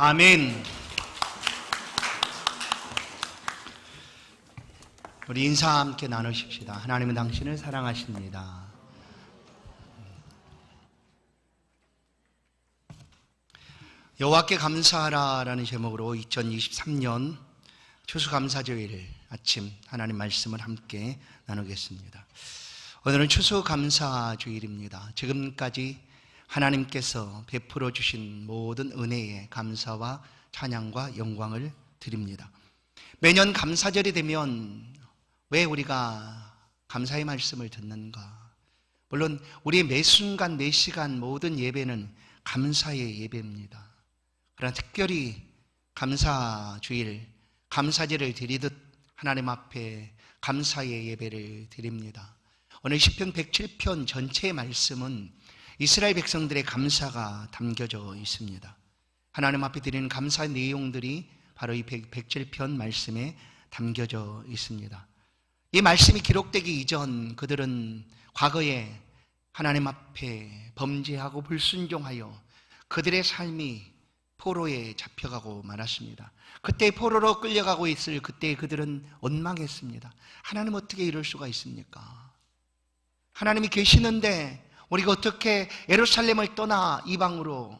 아멘. 우리 인사 함께 나누십시다. 하나님은 당신을 사랑하십니다. 여호와께 감사하라라는 제목으로 2023년 추수감사주일 아침 하나님 말씀을 함께 나누겠습니다. 오늘은 추수감사주일입니다. 지금까지 하나님께서 베풀어 주신 모든 은혜에 감사와 찬양과 영광을 드립니다. 매년 감사절이 되면 왜 우리가 감사의 말씀을 듣는가? 물론 우리의 매 순간 매 시간 모든 예배는 감사의 예배입니다. 그러나 특별히 감사주일, 감사제를 드리듯 하나님 앞에 감사의 예배를 드립니다. 오늘 시편 107편 전체의 말씀은 이스라엘 백성들의 감사가 담겨져 있습니다. 하나님 앞에 드리는 감사의 내용들이 바로 이 107편 말씀에 담겨져 있습니다. 이 말씀이 기록되기 이전 그들은 과거에 하나님 앞에 범죄하고 불순종하여 그들의 삶이 포로에 잡혀가고 말았습니다. 그때 포로로 끌려가고 있을 그때 그들은 원망했습니다. 하나님 어떻게 이럴 수가 있습니까? 하나님이 계시는데 우리가 어떻게 예루살렘을 떠나 이방으로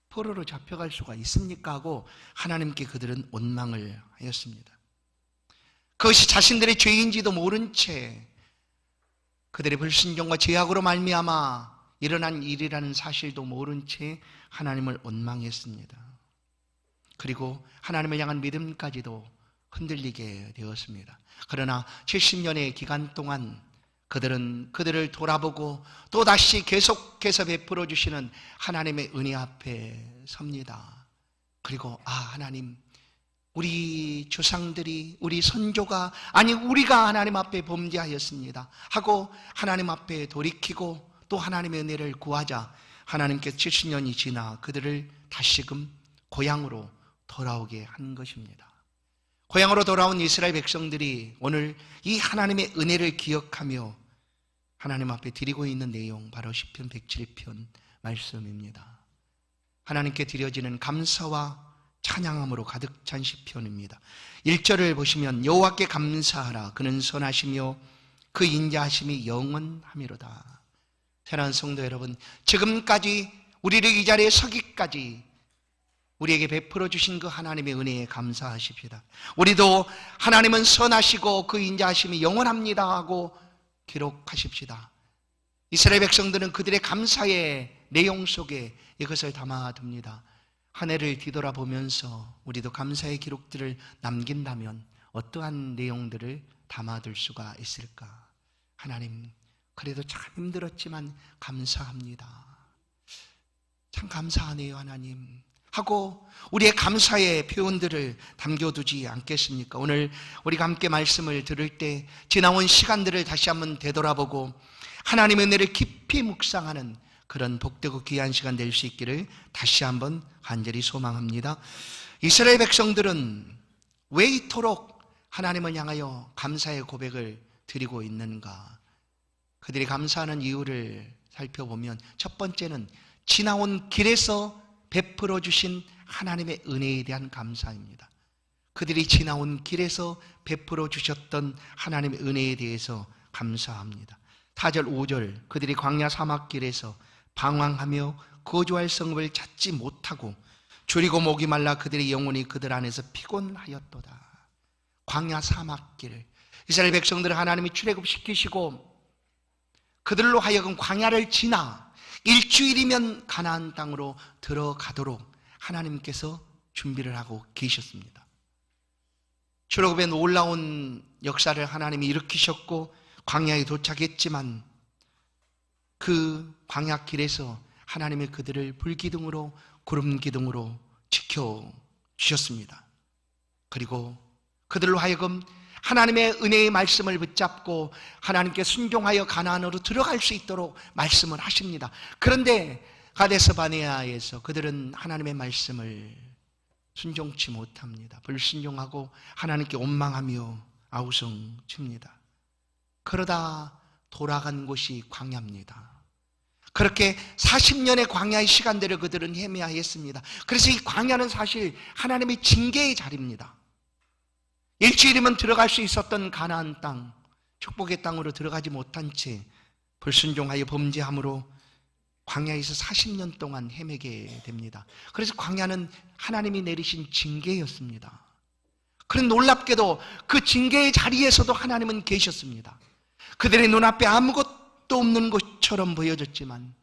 포로로 잡혀갈 수가 있습니까? 하고 하나님께 그들은 원망을 하였습니다. 그것이 자신들의 죄인지도 모른 채 그들의 불순종과 죄악으로 말미암아 일어난 일이라는 사실도 모른 채 하나님을 원망했습니다. 그리고 하나님을 향한 믿음까지도 흔들리게 되었습니다. 그러나 70년의 기간 동안 그들은 그들을 돌아보고 또다시 계속해서 베풀어 주시는 하나님의 은혜 앞에 섭니다. 그리고 하나님, 우리 조상들이, 우리 선조가, 아니 우리가 하나님 앞에 범죄하였습니다 하고 하나님 앞에 돌이키고 또 하나님의 은혜를 구하자 하나님께서 70년이 지나 그들을 다시금 고향으로 돌아오게 한 것입니다. 고향으로 돌아온 이스라엘 백성들이 오늘 이 하나님의 은혜를 기억하며 하나님 앞에 드리고 있는 내용, 바로 시편 107편 말씀입니다. 하나님께 드려지는 감사와 찬양함으로 가득 찬 시편입니다. 1절을 보시면 여호와께 감사하라. 그는 선하시며 그 인자하심이 영원하미로다. 사랑하는 성도 여러분, 지금까지 우리를 이 자리에 서기까지 우리에게 베풀어 주신 그 하나님의 은혜에 감사하십시다. 우리도 하나님은 선하시고 그 인자하심이 영원합니다 하고 기록하십시다. 이스라엘 백성들은 그들의 감사의 내용 속에 이것을 담아둡니다. 한 해를 뒤돌아보면서 우리도 감사의 기록들을 남긴다면 어떠한 내용들을 담아둘 수가 있을까? 하나님, 그래도 참 힘들었지만 감사합니다. 참 감사하네요 하나님 하고 우리의 감사의 표현들을 담겨두지 않겠습니까? 오늘 우리가 함께 말씀을 들을 때 지나온 시간들을 다시 한번 되돌아보고 하나님의 은혜를 깊이 묵상하는 그런 복되고 귀한 시간 될 수 있기를 다시 한번 간절히 소망합니다. 이스라엘 백성들은 왜 이토록 하나님을 향하여 감사의 고백을 드리고 있는가? 그들이 감사하는 이유를 살펴보면 첫 번째는 지나온 길에서 베풀어 주신 하나님의 은혜에 대한 감사입니다. 그들이 지나온 길에서 베풀어 주셨던 하나님의 은혜에 대해서 감사합니다. 4절 5절 그들이 광야 사막길에서 방황하며 거주할 성읍을 찾지 못하고 줄이고 목이 말라 그들의 영혼이 그들 안에서 피곤하였도다. 광야 사막길, 이스라엘 백성들을 하나님이 출애굽시키시고 그들로 하여금 광야를 지나 일주일이면 가나안 땅으로 들어가도록 하나님께서 준비를 하고 계셨습니다. 출애굽의 놀라운 역사를 하나님이 일으키셨고 광야에 도착했지만 그 광야 길에서 하나님의 그들을 불기둥으로 구름 기둥으로 지켜주셨습니다. 그리고 그들로 하여금 하나님의 은혜의 말씀을 붙잡고 하나님께 순종하여 가나안으로 들어갈 수 있도록 말씀을 하십니다. 그런데 가데스 바네아에서 그들은 하나님의 말씀을 순종치 못합니다. 불순종하고 하나님께 원망하며 아우성칩니다. 그러다 돌아간 곳이 광야입니다. 그렇게 40년의 광야의 시간들을 그들은 헤매야 했습니다. 그래서 이 광야는 사실 하나님의 징계의 자리입니다. 일주일이면 들어갈 수 있었던 가나안 땅, 축복의 땅으로 들어가지 못한 채 불순종하여 범죄함으로 광야에서 40년 동안 헤매게 됩니다. 그래서 광야는 하나님이 내리신 징계였습니다. 그런 놀랍게도 그 징계의 자리에서도 하나님은 계셨습니다. 그들의 눈앞에 아무것도 없는 곳처럼 보여졌지만,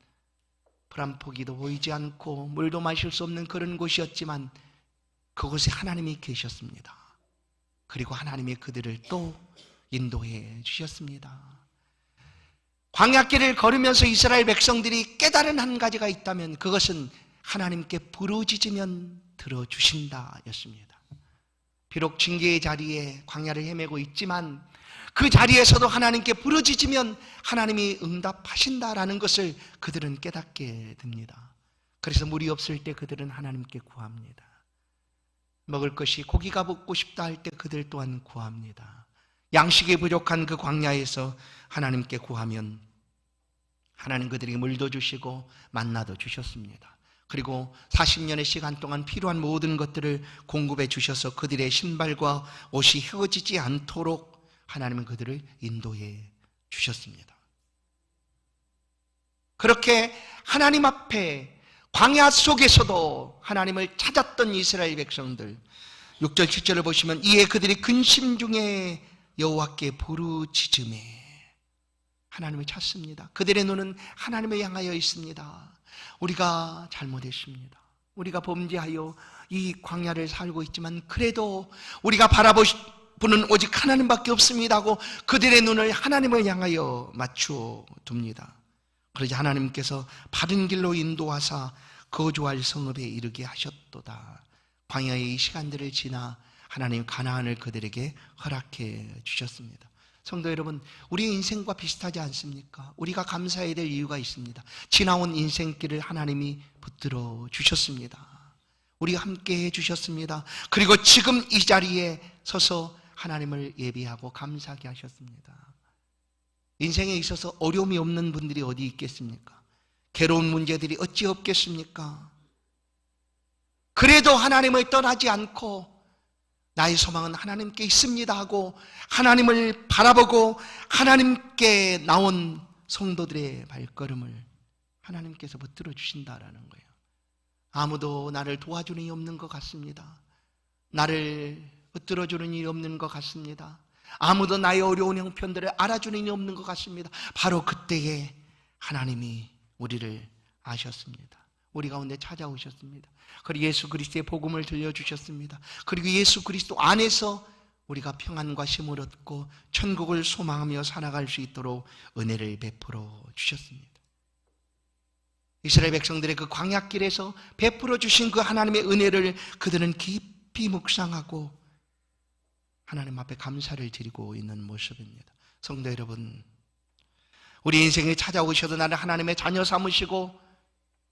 풀 한 포기도 보이지 않고 물도 마실 수 없는 그런 곳이었지만 그곳에 하나님이 계셨습니다. 그리고 하나님이 그들을 또 인도해 주셨습니다. 광야길을 걸으면서 이스라엘 백성들이 깨달은 한 가지가 있다면 그것은 하나님께 부르짖으면 들어주신다 였습니다. 비록 징계의 자리에 광야를 헤매고 있지만 그 자리에서도 하나님께 부르짖으면 하나님이 응답하신다라는 것을 그들은 깨닫게 됩니다. 그래서 물이 없을 때 그들은 하나님께 구합니다. 먹을 것이 고기가 먹고 싶다 할 때 그들 또한 구합니다. 양식이 부족한 그 광야에서 하나님께 구하면 하나님 그들에게 물도 주시고 만나도 주셨습니다. 그리고 40년의 시간 동안 필요한 모든 것들을 공급해 주셔서 그들의 신발과 옷이 휘어지지 않도록 하나님은 그들을 인도해 주셨습니다. 그렇게 하나님 앞에 광야 속에서도 하나님을 찾았던 이스라엘 백성들, 6절 7절을 보시면 이에 그들이 근심 중에 여호와께 부르짖으매 하나님을 찾습니다. 그들의 눈은 하나님을 향하여 있습니다. 우리가 잘못했습니다. 우리가 범죄하여 이 광야를 살고 있지만 그래도 우리가 바라보는 오직 하나님밖에 없습니다 하고 그들의 눈을 하나님을 향하여 맞추어 둡니다. 그러자 하나님께서 바른 길로 인도하사 거주할 성읍에 이르게 하셨도다. 광야의 이 시간들을 지나 하나님 가나안을 그들에게 허락해 주셨습니다. 성도 여러분, 우리의 인생과 비슷하지 않습니까? 우리가 감사해야 될 이유가 있습니다. 지나온 인생길을 하나님이 붙들어 주셨습니다. 우리가 함께 해 주셨습니다. 그리고 지금 이 자리에 서서 하나님을 예배하고 감사하게 하셨습니다. 인생에 있어서 어려움이 없는 분들이 어디 있겠습니까? 괴로운 문제들이 어찌 없겠습니까? 그래도 하나님을 떠나지 않고 나의 소망은 하나님께 있습니다 하고 하나님을 바라보고 하나님께 나온 성도들의 발걸음을 하나님께서 붙들어 주신다라는 거예요. 아무도 나를 도와주는 이 없는 것 같습니다. 나를 붙들어주는 일이 없는 것 같습니다. 아무도 나의 어려운 형편들을 알아주는 일이 없는 것 같습니다. 바로 그때에 하나님이 우리를 아셨습니다. 우리 가운데 찾아오셨습니다. 그리고 예수 그리스도의 복음을 들려주셨습니다. 그리고 예수 그리스도 안에서 우리가 평안과 쉼을 얻고 천국을 소망하며 살아갈 수 있도록 은혜를 베풀어 주셨습니다. 이스라엘 백성들의 그 광야길에서 베풀어 주신 그 하나님의 은혜를 그들은 깊이 묵상하고 하나님 앞에 감사를 드리고 있는 모습입니다. 성도 여러분, 우리 인생에 찾아오셔도 나를 하나님의 자녀 삼으시고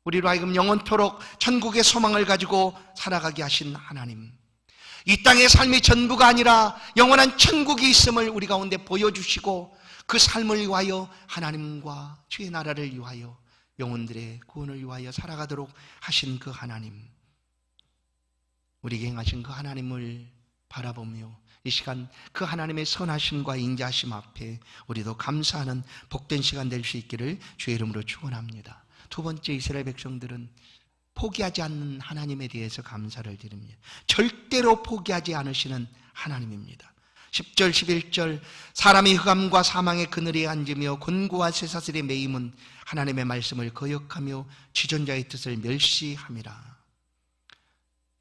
우리로 하여금 영원토록 천국의 소망을 가지고 살아가게 하신 하나님, 이 땅의 삶이 전부가 아니라 영원한 천국이 있음을 우리 가운데 보여주시고 그 삶을 위하여 하나님과 주의 나라를 위하여 영혼들의 구원을 위하여 살아가도록 하신 그 하나님, 우리에게 행하신 그 하나님을 바라보며 이 시간 그 하나님의 선하심과 인자하심 앞에 우리도 감사하는 복된 시간 될 수 있기를 주의 이름으로 축원합니다. 두 번째, 이스라엘 백성들은 포기하지 않는 하나님에 대해서 감사를 드립니다. 절대로 포기하지 않으시는 하나님입니다. 10절 11절 사람이 흑암과 사망의 그늘에 앉으며 곤고와 쇠사슬에 매임은 하나님의 말씀을 거역하며 지존자의 뜻을 멸시함이라.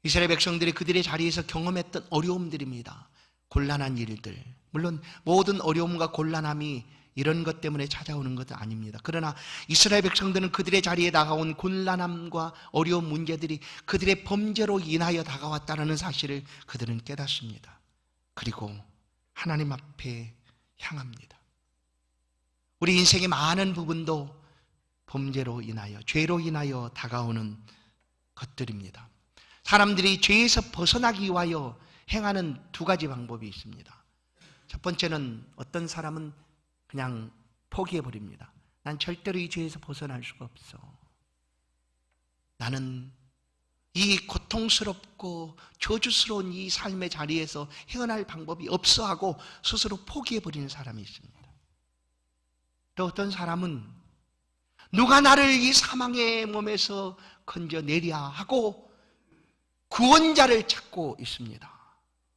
이스라엘 백성들이 그들의 자리에서 경험했던 어려움들입니다. 곤란한 일들, 물론 모든 어려움과 곤란함이 이런 것 때문에 찾아오는 것은 아닙니다. 그러나 이스라엘 백성들은 그들의 자리에 다가온 곤란함과 어려운 문제들이 그들의 범죄로 인하여 다가왔다는 사실을 그들은 깨닫습니다. 그리고 하나님 앞에 향합니다. 우리 인생의 많은 부분도 범죄로 인하여, 죄로 인하여 다가오는 것들입니다. 사람들이 죄에서 벗어나기 위하여 행하는 두 가지 방법이 있습니다. 첫 번째는 어떤 사람은 그냥 포기해버립니다. 난 절대로 이 죄에서 벗어날 수가 없어. 나는 이 고통스럽고 저주스러운 이 삶의 자리에서 헤어날 방법이 없어 하고 스스로 포기해버리는 사람이 있습니다. 또 어떤 사람은 누가 나를 이 사망의 몸에서 건져내랴 하고 구원자를 찾고 있습니다.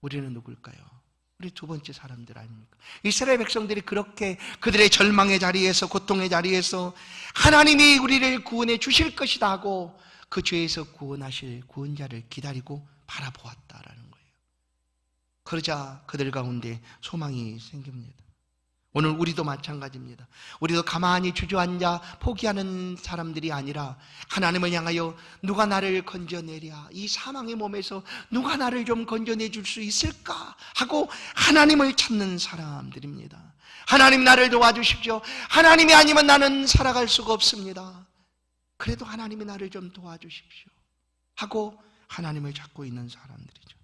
우리는 누굴까요? 우리 두 번째 사람들 아닙니까? 이스라엘 백성들이 그렇게 그들의 절망의 자리에서, 고통의 자리에서 하나님이 우리를 구원해 주실 것이다 하고 그 죄에서 구원하실 구원자를 기다리고 바라보았다라는 거예요. 그러자 그들 가운데 소망이 생깁니다. 오늘 우리도 마찬가지입니다. 우리도 가만히 주저앉아 포기하는 사람들이 아니라 하나님을 향하여 누가 나를 건져내랴, 이 사망의 몸에서 누가 나를 좀 건져내 줄 수 있을까 하고 하나님을 찾는 사람들입니다. 하나님 나를 도와주십시오. 하나님이 아니면 나는 살아갈 수가 없습니다. 그래도 하나님이 나를 좀 도와주십시오 하고 하나님을 찾고 있는 사람들이죠.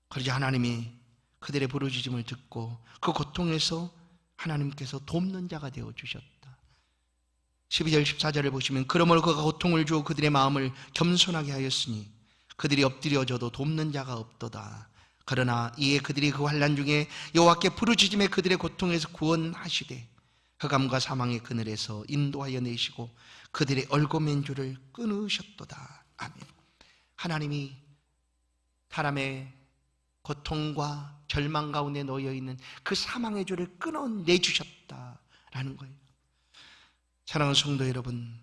그러자 하나님이 그들의 부르짖음을 듣고 그 고통에서 하나님께서 돕는 자가 되어주셨다. 12절 14절을 보시면 그러므로 그가 고통을 주어 그들의 마음을 겸손하게 하였으니 그들이 엎드려져도 돕는 자가 없도다. 그러나 이에 그들이 그 환난 중에 여호와께 부르짖음에 그들의 고통에서 구원하시되 흑암과 사망의 그늘에서 인도하여 내시고 그들의 얼고맨줄을 끊으셨도다. 아멘. 하나님이 사람의 고통과 절망 가운데 놓여있는 그 사망의 줄을 끊어내주셨다라는 거예요. 사랑하는 성도 여러분,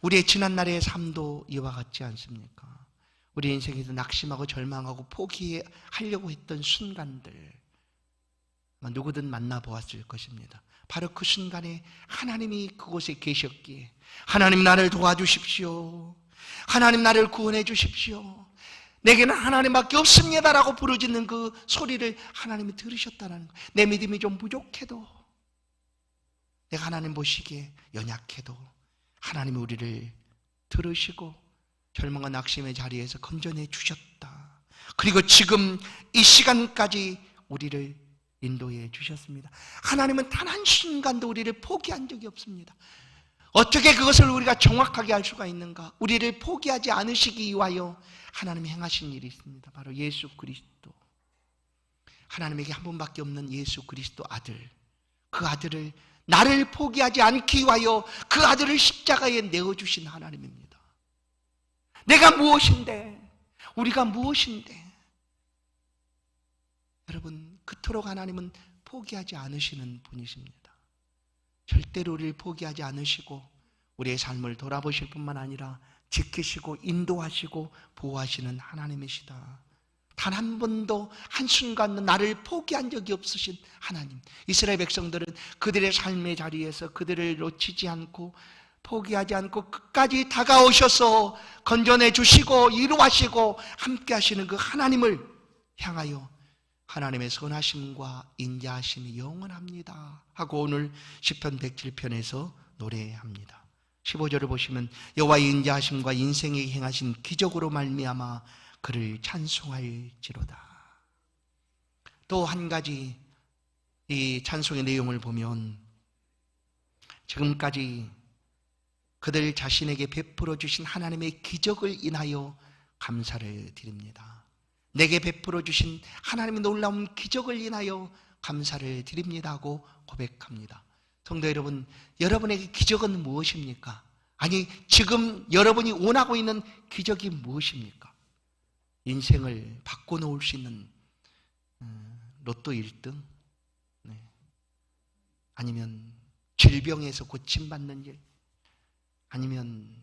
우리의 지난날의 삶도 이와 같지 않습니까? 우리 인생에서 낙심하고 절망하고 포기하려고 했던 순간들 누구든 만나보았을 것입니다. 바로 그 순간에 하나님이 그곳에 계셨기에 하나님 나를 도와주십시오, 하나님 나를 구원해 주십시오, 내게는 하나님밖에 없습니다라고 부르짖는 그 소리를 하나님이 들으셨다는 거예요. 내 믿음이 좀 부족해도, 내가 하나님 보시기에 연약해도 하나님이 우리를 들으시고 절망과 낙심의 자리에서 건져내 주셨다. 그리고 지금 이 시간까지 우리를 인도해 주셨습니다. 하나님은 단 한순간도 우리를 포기한 적이 없습니다. 어떻게 그것을 우리가 정확하게 알 수가 있는가? 우리를 포기하지 않으시기 위하여 하나님이 행하신 일이 있습니다. 바로 예수 그리스도. 하나님에게 한 분밖에 없는 예수 그리스도 아들, 그 아들을 나를 포기하지 않기 위하여 그 아들을 십자가에 내어주신 하나님입니다. 내가 무엇인데, 우리가 무엇인데, 여러분 그토록 하나님은 포기하지 않으시는 분이십니다. 절대로 우리를 포기하지 않으시고 우리의 삶을 돌아보실 뿐만 아니라 지키시고 인도하시고 보호하시는 하나님이시다. 단 한 번도 한순간도 나를 포기한 적이 없으신 하나님. 이스라엘 백성들은 그들의 삶의 자리에서 그들을 놓치지 않고 포기하지 않고 끝까지 다가오셔서 건져내 주시고 이루하시고 함께 하시는 그 하나님을 향하여 하나님의 선하심과 인자하심이 영원합니다 하고 오늘 시편 107편에서 노래합니다. 15절을 보시면 여호와의 인자하심과 인생에 행하신 기적으로 말미암아 그를 찬송할지로다. 또 한 가지 이 찬송의 내용을 보면 지금까지 그들 자신에게 베풀어 주신 하나님의 기적을 인하여 감사를 드립니다. 내게 베풀어 주신 하나님의 놀라운 기적을 인하여 감사를 드립니다 하고 고백합니다. 성도 여러분, 여러분에게 기적은 무엇입니까? 아니, 지금 여러분이 원하고 있는 기적이 무엇입니까? 인생을 바꿔놓을 수 있는 로또 1등? 네. 아니면 질병에서 고침받는 일? 아니면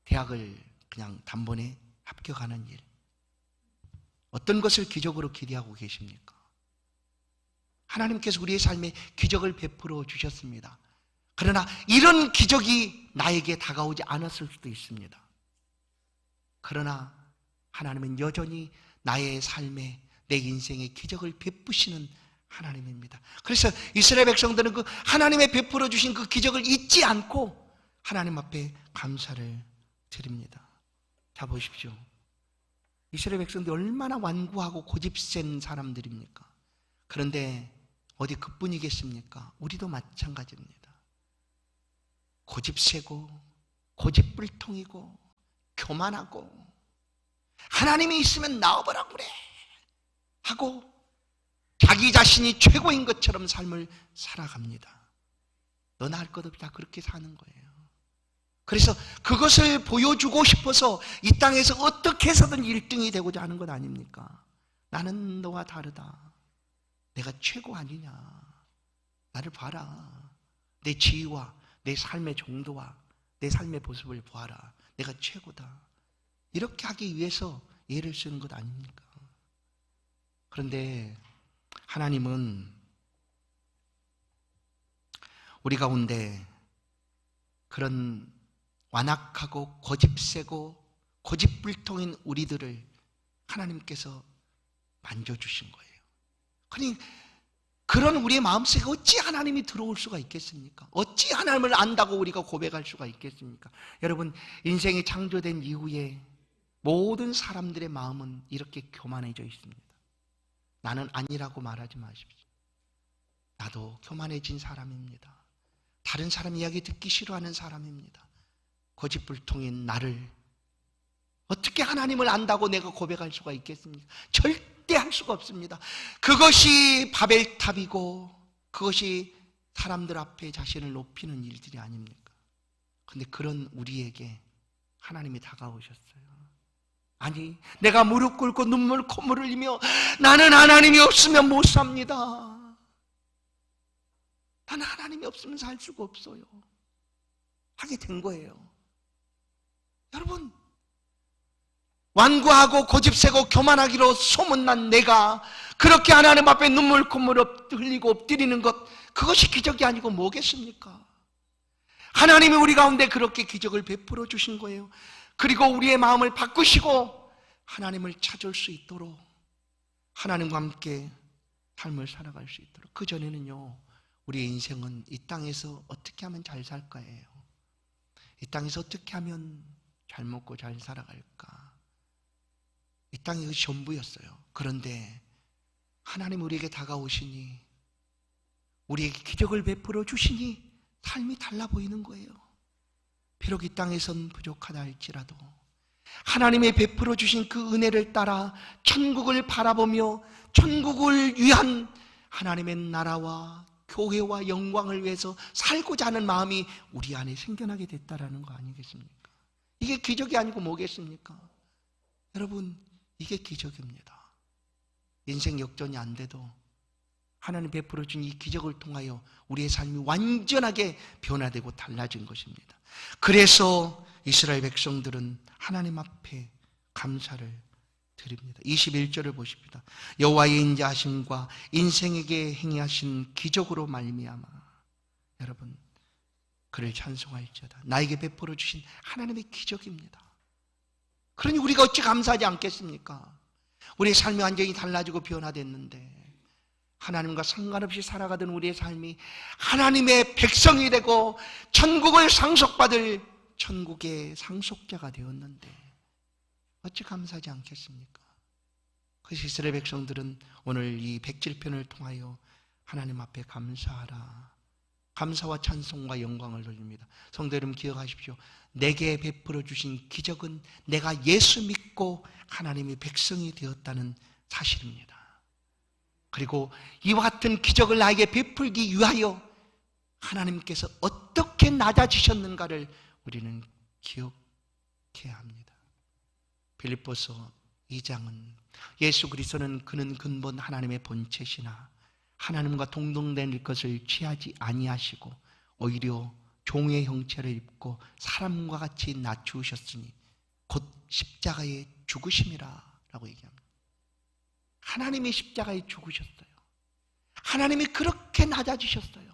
대학을 그냥 단번에 합격하는 일? 어떤 것을 기적으로 기대하고 계십니까? 하나님께서 우리의 삶에 기적을 베풀어 주셨습니다. 그러나 이런 기적이 나에게 다가오지 않았을 수도 있습니다. 그러나 하나님은 여전히 나의 삶에, 내 인생에 기적을 베푸시는 하나님입니다. 그래서 이스라엘 백성들은 그 하나님의 베풀어 주신 그 기적을 잊지 않고 하나님 앞에 감사를 드립니다. 자, 보십시오. 이스라엘 백성들이 얼마나 완고하고 고집센 사람들입니까? 그런데 어디 그뿐이겠습니까? 우리도 마찬가지입니다. 고집세고 고집불통이고 교만하고 하나님이 있으면 나와보라 그래 하고 자기 자신이 최고인 것처럼 삶을 살아갑니다. 너나 할 것 없다 그렇게 사는 거예요. 그래서 그것을 보여주고 싶어서 이 땅에서 어떻게 해서든 1등이 되고자 하는 것 아닙니까? 나는 너와 다르다. 내가 최고 아니냐. 나를 봐라. 내 지위와 내 삶의 정도와 내 삶의 모습을 보아라. 내가 최고다. 이렇게 하기 위해서 예를 쓰는 것 아닙니까? 그런데 하나님은 우리 가운데 그런 완악하고 고집세고 고집불통인 우리들을 하나님께서 만져주신 거예요. 그러니 그런 우리의 마음속에 어찌 하나님이 들어올 수가 있겠습니까? 어찌 하나님을 안다고 우리가 고백할 수가 있겠습니까? 여러분, 인생이 창조된 이후에 모든 사람들의 마음은 이렇게 교만해져 있습니다. 나는 아니라고 말하지 마십시오. 나도 교만해진 사람입니다. 다른 사람 이야기 듣기 싫어하는 사람입니다. 고집불통인 나를 어떻게 하나님을 안다고 내가 고백할 수가 있겠습니까? 절대 할 수가 없습니다. 그것이 바벨탑이고 그것이 사람들 앞에 자신을 높이는 일들이 아닙니까? 그런데 그런 우리에게 하나님이 다가오셨어요. 아니, 내가 무릎 꿇고 눈물 콧물을 흘리며 나는 하나님이 없으면 못 삽니다. 나는 하나님이 없으면 살 수가 없어요. 하게 된 거예요. 여러분, 완고하고 고집세고 교만하기로 소문난 내가 그렇게 하나님 앞에 눈물 콧물 흘리고 엎드리는 것, 그것이 기적이 아니고 뭐겠습니까? 하나님이 우리 가운데 그렇게 기적을 베풀어 주신 거예요. 그리고 우리의 마음을 바꾸시고 하나님을 찾을 수 있도록 하나님과 함께 삶을 살아갈 수 있도록. 그 전에는요, 우리의 인생은 이 땅에서 어떻게 하면 잘 살까예요. 이 땅에서 어떻게 하면 잘 먹고 잘 살아갈까. 이 땅이 그 전부였어요. 그런데 하나님 우리에게 다가오시니, 우리에게 기적을 베풀어 주시니 삶이 달라 보이는 거예요. 비록 이 땅에선 부족하다 할지라도 하나님의 베풀어 주신 그 은혜를 따라 천국을 바라보며 천국을 위한 하나님의 나라와 교회와 영광을 위해서 살고자 하는 마음이 우리 안에 생겨나게 됐다라는 거 아니겠습니까? 이게 기적이 아니고 뭐겠습니까? 여러분, 이게 기적입니다. 인생 역전이 안 돼도 하나님 베풀어 준 이 기적을 통하여 우리의 삶이 완전하게 변화되고 달라진 것입니다. 그래서 이스라엘 백성들은 하나님 앞에 감사를 드립니다. 21절을 보십니다. 여호와의 인자하심과 인생에게 행하신 기적으로 말미암아 여러분 그를 찬송할지어다. 나에게 베풀어 주신 하나님의 기적입니다. 그러니 우리가 어찌 감사하지 않겠습니까? 우리의 삶이 완전히 달라지고 변화됐는데 하나님과 상관없이 살아가던 우리의 삶이 하나님의 백성이 되고 천국을 상속받을 천국의 상속자가 되었는데 어찌 감사하지 않겠습니까? 그래서 이스라엘 백성들은 오늘 이 107편을 통하여 하나님 앞에 감사하라. 감사와 찬송과 영광을 돌립니다. 성도 여러분 기억하십시오. 내게 베풀어 주신 기적은 내가 예수 믿고 하나님의 백성이 되었다는 사실입니다. 그리고 이와 같은 기적을 나에게 베풀기 위하여 하나님께서 어떻게 낮아지셨는가를 우리는 기억해야 합니다. 빌립보서 2장은 예수 그리스도는 그는 근본 하나님의 본체시나 하나님과 동등된 것을 취하지 아니하시고 오히려 종의 형체를 입고 사람과 같이 낮추셨으니 곧 십자가에 죽으심이라 라고 얘기합니다. 하나님이 십자가에 죽으셨어요. 하나님이 그렇게 낮아지셨어요.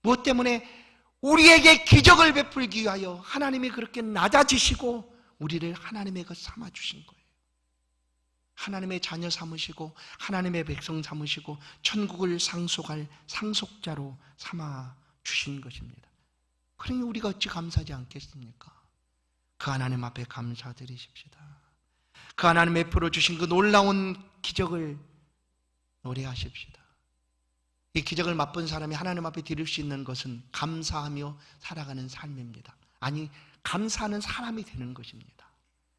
무엇 때문에? 우리에게 기적을 베풀기 위하여 하나님이 그렇게 낮아지시고 우리를 하나님의 것 삼아주신 거예요. 하나님의 자녀 삼으시고 하나님의 백성 삼으시고 천국을 상속할 상속자로 삼아주신 것입니다. 그러니 우리가 어찌 감사하지 않겠습니까? 그 하나님 앞에 감사드리십시다. 그 하나님의 베풀어 주신 그 놀라운 기적을 노래하십시다. 이 기적을 맛본 사람이 하나님 앞에 드릴 수 있는 것은 감사하며 살아가는 삶입니다. 아니, 감사하는 사람이 되는 것입니다.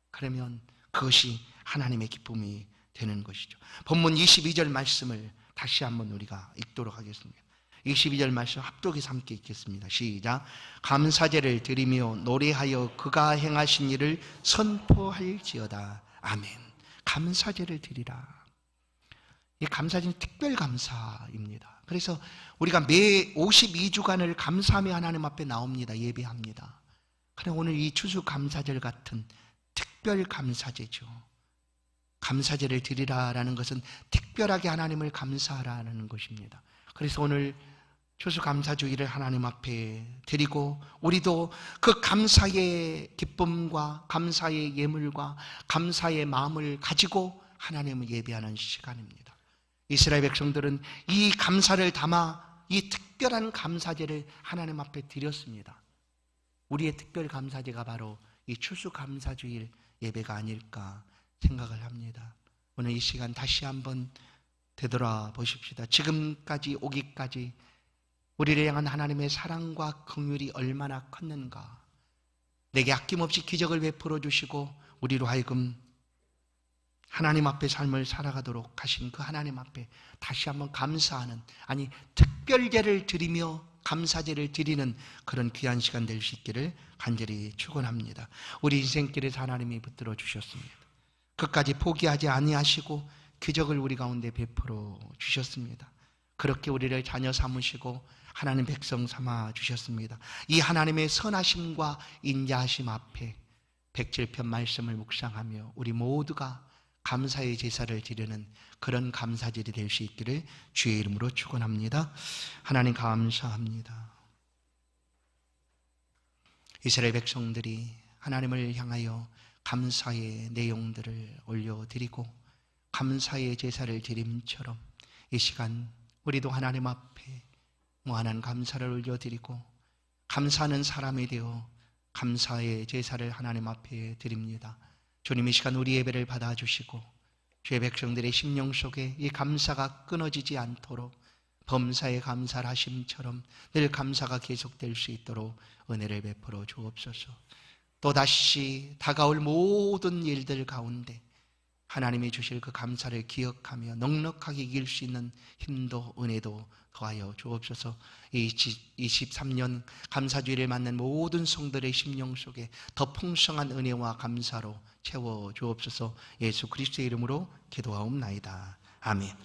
그러면 그것이 하나님의 기쁨이 되는 것이죠. 본문 22절 말씀을 다시 한번 우리가 읽도록 하겠습니다. 22절 말씀 합독해서 함께 읽겠습니다. 시작. 감사제를 드리며 노래하여 그가 행하신 일을 선포할지어다. 아멘. 감사제를 드리라. 이 감사제는 특별 감사입니다. 그래서 우리가 매 52주간을 감사하며 하나님 앞에 나옵니다. 예배합니다. 그래, 오늘 이 추수감사절 같은 특별 감사제죠. 감사제를 드리라라는 것은 특별하게 하나님을 감사하라는 것입니다. 그래서 오늘 추수감사주일을 하나님 앞에 드리고 우리도 그 감사의 기쁨과 감사의 예물과 감사의 마음을 가지고 하나님을 예배하는 시간입니다. 이스라엘 백성들은 이 감사를 담아 이 특별한 감사제를 하나님 앞에 드렸습니다. 우리의 특별 감사제가 바로 이 추수감사주일 예배가 아닐까 생각을 합니다. 오늘 이 시간 다시 한번 되돌아보십시다. 지금까지 오기까지 우리를 향한 하나님의 사랑과 긍휼이 얼마나 컸는가. 내게 아낌없이 기적을 베풀어 주시고 우리로 하여금 하나님 앞에 삶을 살아가도록 하신 그 하나님 앞에 다시 한번 감사하는, 아니 특별제를 드리며 감사제를 드리는 그런 귀한 시간 될 수 있기를 간절히 축원합니다. 우리 인생길에서 하나님이 붙들어 주셨습니다. 끝까지 포기하지 아니하시고 기적을 우리 가운데 베풀어 주셨습니다. 그렇게 우리를 자녀 삼으시고 하나님 백성 삼아 주셨습니다. 이 하나님의 선하심과 인자하심 앞에 107편 말씀을 묵상하며 우리 모두가 감사의 제사를 드리는 그런 감사절이 될 수 있기를 주의 이름으로 축원합니다. 하나님 감사합니다. 이스라엘 백성들이 하나님을 향하여 감사의 내용들을 올려드리고 감사의 제사를 드림처럼 이 시간 우리도 하나님 앞에 무한한 감사를 올려드리고 감사하는 사람이 되어 감사의 제사를 하나님 앞에 드립니다. 주님, 이 시간 우리 예배를 받아주시고 주의 백성들의 심령 속에 이 감사가 끊어지지 않도록 범사에 감사를 하심처럼 늘 감사가 계속될 수 있도록 은혜를 베풀어 주옵소서. 또다시 다가올 모든 일들 가운데 하나님이 주실 그 감사를 기억하며 넉넉하게 이길 수 있는 힘도 은혜도 더하여 주옵소서. 23년 감사주일을 맞는 모든 성들의 심령 속에 더 풍성한 은혜와 감사로 채워 주옵소서. 예수 그리스도의 이름으로 기도하옵나이다. 아멘.